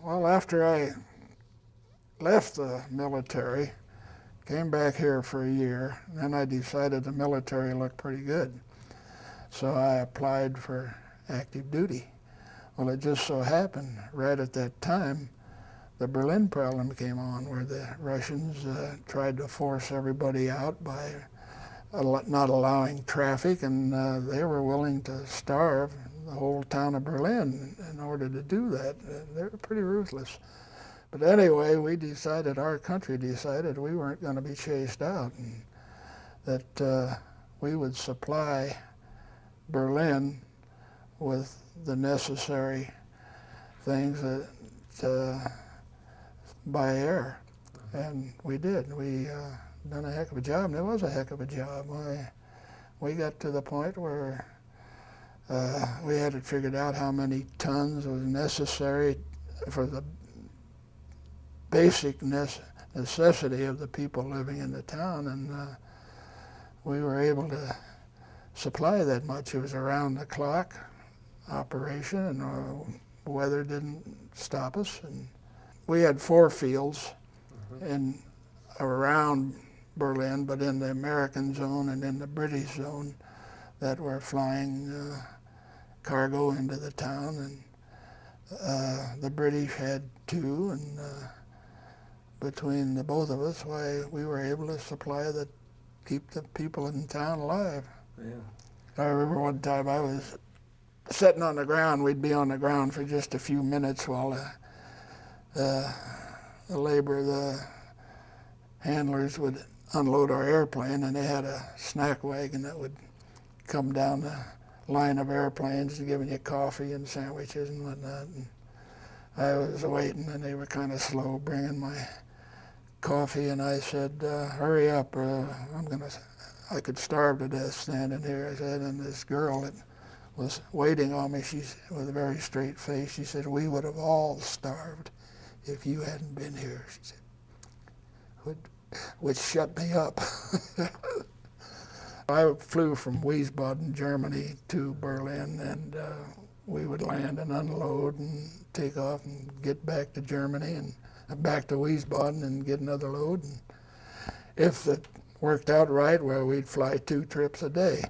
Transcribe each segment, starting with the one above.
Well, after I left the military, came back here for a year, and then I decided the military looked pretty good. So I applied for active duty. Well, it just so happened right at that time, the Berlin problem came on, where the Russians tried to force everybody out by not allowing traffic, and they were willing to starve the whole town of Berlin in order to do that. They were pretty ruthless. But anyway, our country decided we weren't going to be chased out, and that we would supply Berlin with the necessary things by air. And we did. We done a heck of a job, and it was a heck of a job. We got to the point where we had it figured out how many tons was necessary for the basic necessity of the people living in the town, and we were able to supply that much. It was around the clock operation, and weather didn't stop us. And we had 4 fields in around Berlin, but in the American zone and in the British zone that were flying cargo into the town, and the British had 2, and between the both of us, we were able to keep the people in town alive. Yeah. I remember one time I was sitting on the ground. We'd be on the ground for just a few minutes while the handlers would unload our airplane, and they had a snack wagon that would come down the line of airplanes giving you coffee and sandwiches and whatnot. And I was waiting, and they were kind of slow bringing my coffee, and I said, hurry up, I could starve to death standing here, I said. And this girl that was waiting on me, with a very straight face, she said, we would have all starved if you hadn't been here, she said, which shut me up. I flew from Wiesbaden, Germany to Berlin, and we would land and unload and take off and get back to Germany and back to Wiesbaden and get another load. And if it worked out right, well, we'd fly 2 trips a day,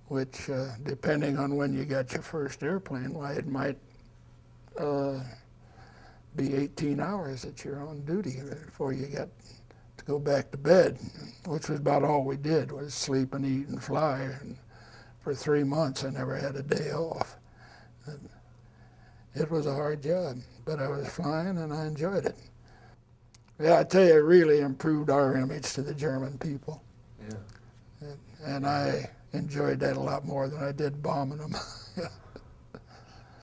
which, depending on when you got your first airplane, why, it might be 18 hours that you're on duty before you got to go back to bed, which was about all we did, was sleep and eat and fly. And for 3 months, I never had a day off. And it was a hard job, but I was flying and I enjoyed it. Yeah, I tell you, it really improved our image to the German people. Yeah. And I enjoyed that a lot more than I did bombing them.